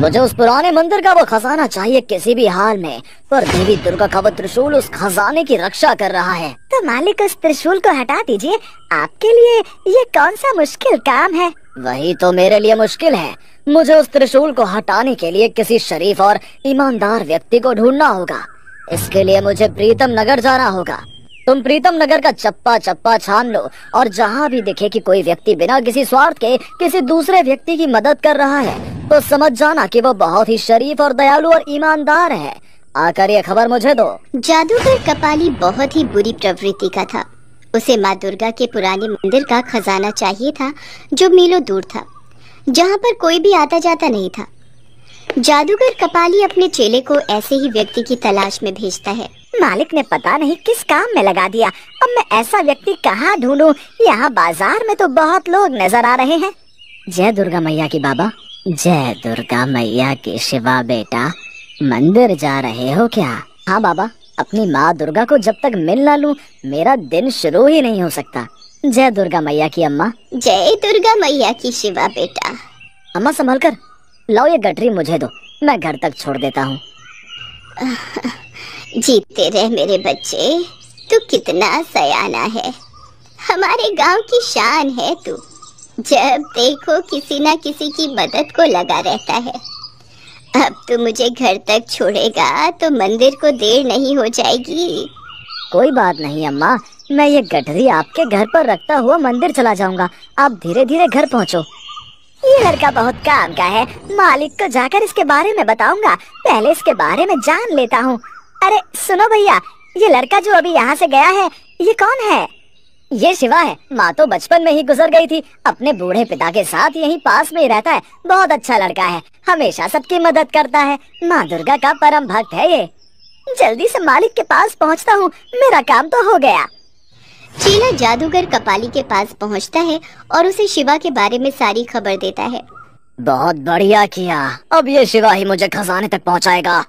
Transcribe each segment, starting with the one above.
मुझे उस पुराने मंदिर का वो खजाना चाहिए किसी भी हाल में। पर देवी दुर्गा का वो त्रिशूल उस खजाने की रक्षा कर रहा है। तो मालिक उस त्रिशूल को हटा दीजिए, आपके लिए ये कौन सा मुश्किल काम है। वही तो मेरे लिए मुश्किल है। मुझे उस त्रिशूल को हटाने के लिए किसी शरीफ और ईमानदार व्यक्ति को ढूंढना होगा। इसके लिए मुझे प्रीतम नगर जाना होगा। तुम प्रीतम नगर का चप्पा चप्पा छान लो और जहाँ भी दिखे कि कोई व्यक्ति बिना किसी स्वार्थ के किसी दूसरे व्यक्ति की मदद कर रहा है तो समझ जाना कि वो बहुत ही शरीफ और दयालु और ईमानदार है। आकर ये खबर मुझे दो। जादूगर कपाली बहुत ही बुरी प्रवृत्ति का था। उसे माँ दुर्गा के पुराने मंदिर का खजाना चाहिए था जो मीलों दूर था, जहाँ पर कोई भी आता जाता नहीं था। जादूगर कपाली अपने चेले को ऐसे ही व्यक्ति की तलाश में भेजता है। मालिक ने पता नहीं किस काम में लगा दिया। अब मैं ऐसा व्यक्ति कहाँ ढूंढूं? यहाँ बाजार में तो बहुत लोग नजर आ रहे हैं। जय दुर्गा मैया की बाबा। जय दुर्गा मैया की शिवा बेटा, मंदिर जा रहे हो क्या? हाँ बाबा, अपनी माँ दुर्गा को जब तक मिल ना लूं मेरा दिन शुरू ही नहीं हो सकता। जय दुर्गा मैया की अम्मा। जय दुर्गा मैया की शिवा बेटा। अम्मा संभल कर, लाओ ये गठरी मुझे दो, मैं घर तक छोड़ देता हूँ। जीते रहे मेरे बच्चे, तू कितना सयाना है, हमारे गांव की शान है तू। जब देखो किसी ना किसी की मदद को लगा रहता है। अब तू मुझे घर तक छोड़ेगा तो मंदिर को देर नहीं हो जाएगी। कोई बात नहीं अम्मा, मैं ये गठरी आपके घर पर रखता हुआ मंदिर चला जाऊंगा। आप धीरे धीरे घर पहुँचो। ये लड़का बहुत काम का है, मालिक को जाकर इसके बारे में बताऊंगा। पहले इसके बारे में जान लेता हूँ। अरे सुनो भैया, ये लड़का जो अभी यहाँ से गया है, ये कौन है? ये शिवा है। माँ तो बचपन में ही गुजर गई थी, अपने बूढ़े पिता के साथ यहीं पास में ही रहता है। बहुत अच्छा लड़का है, हमेशा सबकी मदद करता है। माँ दुर्गा का परम भक्त है ये। जल्दी से मालिक के पास पहुँचता हूँ, मेरा काम तो हो गया। चेला जादूगर कपाली के पास पहुँचता है और उसे शिवा के बारे में सारी खबर देता है। बहुत बढ़िया किया, अब ये शिवा ही मुझे खजाने तक पहुँचाएगा।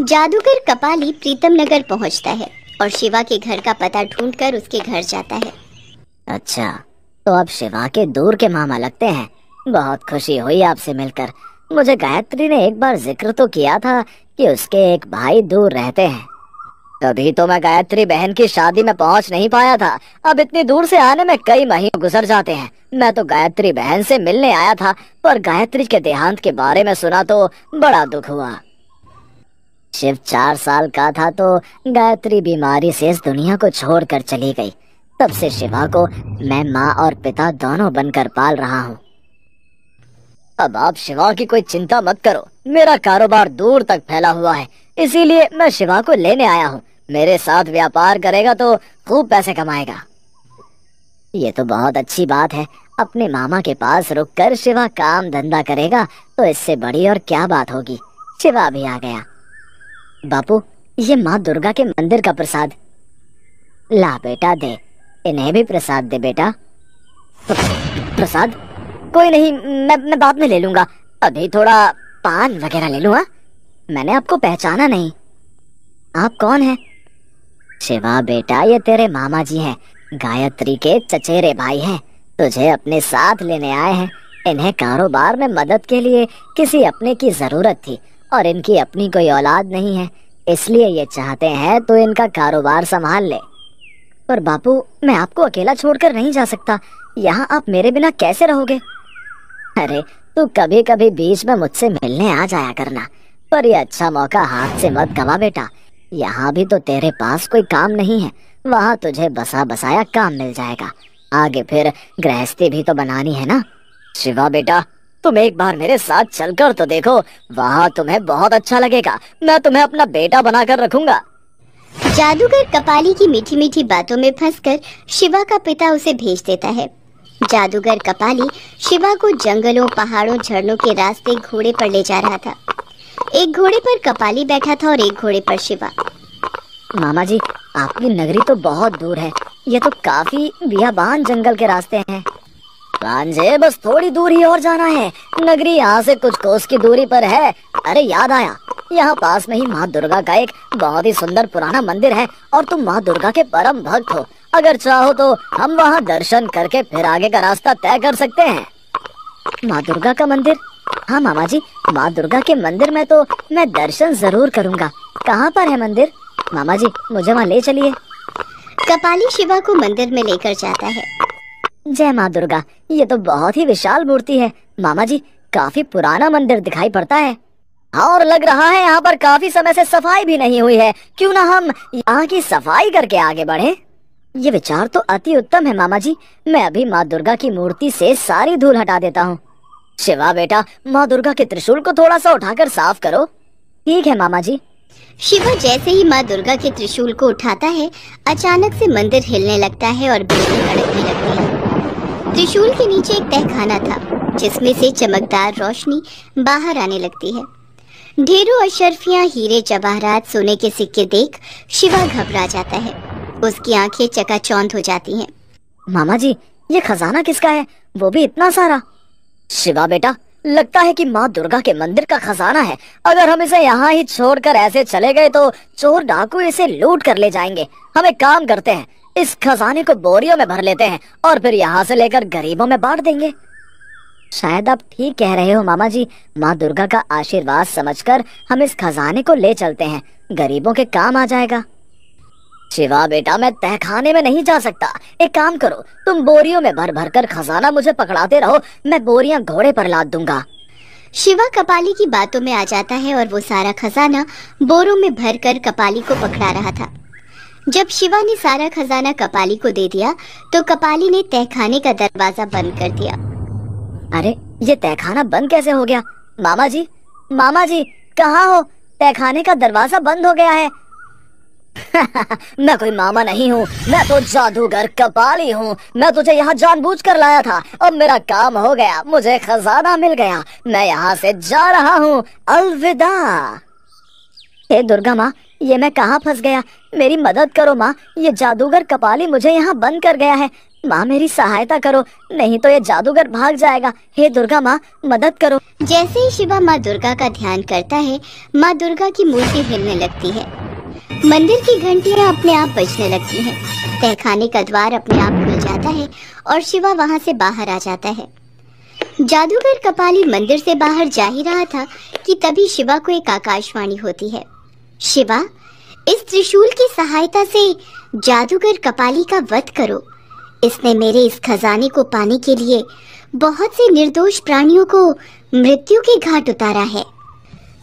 जादूगर कपाली प्रीतम नगर पहुँचता है और शिवा के घर का पता ढूंढकर उसके घर जाता है। अच्छा, तो अब शिवा के दूर के मामा लगते हैं। बहुत खुशी हुई आपसे मिलकर। मुझे गायत्री ने एक बार जिक्र तो किया था कि उसके एक भाई दूर रहते हैं। तभी तो मैं गायत्री बहन की शादी में पहुंच नहीं पाया था। अब इतनी दूर से आने में कई महीने गुजर जाते हैं। मैं तो गायत्री बहन से मिलने आया था, पर गायत्री के देहांत के बारे में सुना तो बड़ा दुख हुआ। शिव 4 साल का था तो गायत्री बीमारी से इस दुनिया को छोड़कर चली गई। तब से शिवा को मैं माँ और पिता दोनों बनकर पाल रहा हूँ। अब आप शिवा की कोई चिंता मत करो, मेरा कारोबार दूर तक फैला हुआ है, इसीलिए मैं शिवा को लेने आया हूँ। मेरे साथ व्यापार करेगा तो खूब पैसे कमाएगा। ये तो बहुत अच्छी बात है। अपने मामा के पास रुककर शिवा काम धंधा करेगा तो इससे बड़ी और क्या बात होगी। शिवा भी आ गया। बापू, ये माँ दुर्गा के मंदिर का प्रसाद। ला बेटा दे, इन्हें भी प्रसाद दे बेटा। प्रसाद? कोई नहीं, मैं बाद में ले लूंगा। अभी थोड़ा पान वगैरह ले लूँ। मैंने आपको पहचाना नहीं। आप कौन हैं? शिवा बेटा, ये तेरे मामा जी हैं, गायत्री के चचेरे भाई हैं। तुझे अपने साथ लेने आए हैं। इन्हें कारोबार में मदद के लिए किसी अपने की जरूरत थी और इनकी अपनी कोई औलाद नहीं है, इसलिए ये चाहते हैं तो इनका कारोबार संभाल ले। पर बापू, मैं आपको अकेला छोड़कर नहीं जा सकता। यहाँ आप मेरे बिना कैसे रहोगे? अरे तू कभी कभी बीच में मुझसे मिलने आ जाया करना, पर ये अच्छा मौका हाथ से मत गवा बेटा। यहाँ भी तो तेरे पास कोई काम नहीं है, वहाँ तुझे बसा बसाया काम मिल जाएगा। आगे फिर गृहस्थी भी तो बनानी है ना। शिवा बेटा, तुम एक बार मेरे साथ चलकर तो देखो, वहाँ तुम्हें बहुत अच्छा लगेगा। मैं तुम्हें अपना बेटा बनाकर रखूंगा। जादूगर कपाली की मीठी मीठी बातों में फंसकर शिवा का पिता उसे भेज देता है। जादूगर कपाली शिवा को जंगलों, पहाड़ों, झरनों के रास्ते घोड़े पर ले जा रहा था। एक घोड़े पर कपाली बैठा था और एक घोड़े पर शिवा। मामा जी, आपकी नगरी तो बहुत दूर है, ये तो काफी बियाबान जंगल के रास्ते हैं। भांजे, बस थोड़ी दूर ही और जाना है। नगरी यहाँ से कुछ कोस की दूरी पर है। अरे याद आया, यहाँ पास में ही माँ दुर्गा का एक बहुत ही सुंदर पुराना मंदिर है और तुम माँ दुर्गा के परम भक्त हो। अगर चाहो तो हम वहाँ दर्शन करके फिर आगे का रास्ता तय कर सकते हैं। माँ दुर्गा का मंदिर? हाँ मामा जी, माँ दुर्गा के मंदिर में तो मैं दर्शन जरूर करूँगा। कहाँ पर है मंदिर? मामा जी मुझे वहाँ ले चलिए। कपाली शिवा को मंदिर में लेकर जाता है। जय माँ दुर्गा, ये तो बहुत ही विशाल मूर्ति है। मामा जी काफी पुराना मंदिर दिखाई पड़ता है और लग रहा है यहाँ पर काफी समय से सफाई भी नहीं हुई है। क्यों ना हम यहाँ की सफाई करके आगे बढ़े। ये विचार तो अति उत्तम है मामा जी। मैं अभी माँ दुर्गा की मूर्ति से सारी धूल हटा देता हूँ। शिवा बेटा, माँ दुर्गा के त्रिशूल को थोड़ा सा उठाकर साफ करो। ठीक है मामा जी। शिवा जैसे ही माँ दुर्गा के त्रिशूल को उठाता है, अचानक से मंदिर हिलने लगता है और बिजली कड़कने लगती है। त्रिशूल के नीचे एक तहखाना था जिसमें से चमकदार रोशनी बाहर आने लगती है। ढेरों अशर्फियां, हीरे जवाहरात, सोने के सिक्के देख शिवा घबरा जाता है। उसकी आंखें चकाचौंध हो जाती हैं। मामा जी ये खजाना किसका है, वो भी इतना सारा? शिवा बेटा, लगता है कि माँ दुर्गा के मंदिर का खजाना है। अगर हम इसे यहाँ ही छोड़कर ऐसे चले गए तो चोर डाकू इसे लूट कर ले जाएंगे। हम एक काम करते हैं, इस खजाने को बोरियों में भर लेते हैं और फिर यहाँ से लेकर गरीबों में बांट देंगे। शायद आप ठीक कह रहे हो मामा जी। माँ दुर्गा का आशीर्वाद समझकर हम इस खजाने को ले चलते हैं, गरीबों के काम आ जाएगा। शिवा बेटा, मैं तहखाने में नहीं जा सकता। एक काम करो, तुम बोरियों में भर भर कर खजाना मुझे पकड़ाते रहो, मैं बोरियां घोड़े पर लाद दूंगा। शिवा कपाली की बातों में आ जाता है और वो सारा खजाना बोरों में भरकर कपाली को पकड़ा रहा था। जब शिवा ने सारा खजाना कपाली को दे दिया तो कपाली ने तहखाने का दरवाजा बंद कर दिया। अरे ये तहखाना बंद कैसे हो गया? मामा जी, मामा जी कहाँ हो? तहखाने का दरवाजा बंद हो गया है। मैं कोई मामा नहीं हूँ, मैं तो जादूगर कपाली हूँ। मैं तुझे यहाँ जानबूझकर लाया था। अब मेरा काम हो गया, मुझे खजाना मिल गया, मैं यहाँ से जा रहा हूँ। अलविदा। हे दुर्गा माँ, ये मैं कहाँ फंस गया? मेरी मदद करो माँ, ये जादूगर कपाली मुझे यहाँ बंद कर गया है। माँ मेरी सहायता करो, नहीं तो ये जादूगर भाग जाएगा। हे दुर्गा माँ, मदद करो। जैसे ही शिवा माँ दुर्गा का ध्यान करता है, माँ दुर्गा की मूर्ति हिलने लगती है। मंदिर की घंटियां अपने आप बजने लगती हैं। तहखाने का द्वार अपने आप खुल जाता है और शिवा वहां से बाहर आ जाता है। जादूगर कपाली मंदिर से बाहर जा ही रहा था कि तभी शिवा को एक आकाशवाणी होती है। शिवा, इस त्रिशूल की सहायता से जादूगर कपाली का वध करो। इसने मेरे इस खजाने को पाने के लिए बहुत से निर्दोष प्राणियों को मृत्यु के घाट उतारा है।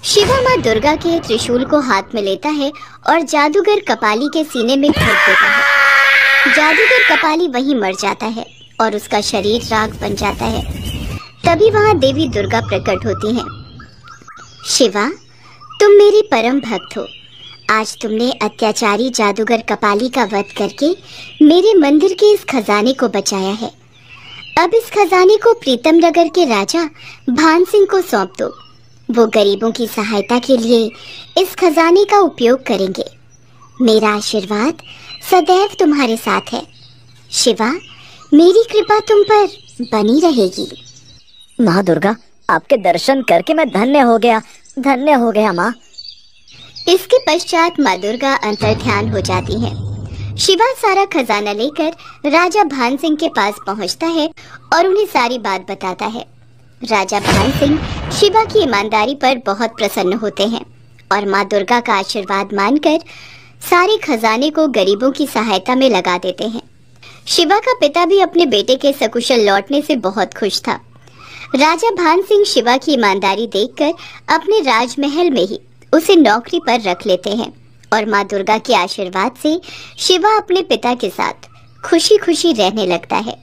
शिवा माँ दुर्गा के त्रिशूल को हाथ में लेता है और जादूगर कपाली के सीने में ठोक देता है। जादूगर कपाली वहीं मर जाता है और उसका शरीर राख बन जाता है। तभी वहाँ देवी दुर्गा प्रकट होती हैं। शिवा, तुम मेरे परम भक्त हो। आज तुमने अत्याचारी जादूगर कपाली का वध करके मेरे मंदिर के इस खजाने को बचाया है। अब इस खजाने को प्रीतम नगर के राजा भान सिंह को सौंप दो। वो गरीबों की सहायता के लिए इस खजाने का उपयोग करेंगे। मेरा आशीर्वाद सदैव तुम्हारे साथ है। शिवा, मेरी कृपा तुम पर बनी रहेगी। माँ दुर्गा, आपके दर्शन करके मैं धन्य हो गया, धन्य हो गया माँ। इसके पश्चात माँ दुर्गा अंतर्ध्यान हो जाती हैं। शिवा सारा खजाना लेकर राजा भान सिंह के पास पहुंचता है और उन्हें सारी बात बताता है। राजा भान सिंह शिवा की ईमानदारी पर बहुत प्रसन्न होते हैं और माँ दुर्गा का आशीर्वाद मानकर सारे खजाने को गरीबों की सहायता में लगा देते हैं। शिवा का पिता भी अपने बेटे के सकुशल लौटने से बहुत खुश था। राजा भान सिंह शिवा की ईमानदारी देखकर अपने राजमहल में ही उसे नौकरी पर रख लेते हैं और माँ दुर्गा के आशीर्वाद से शिवा अपने पिता के साथ खुशी खुशी रहने लगता है।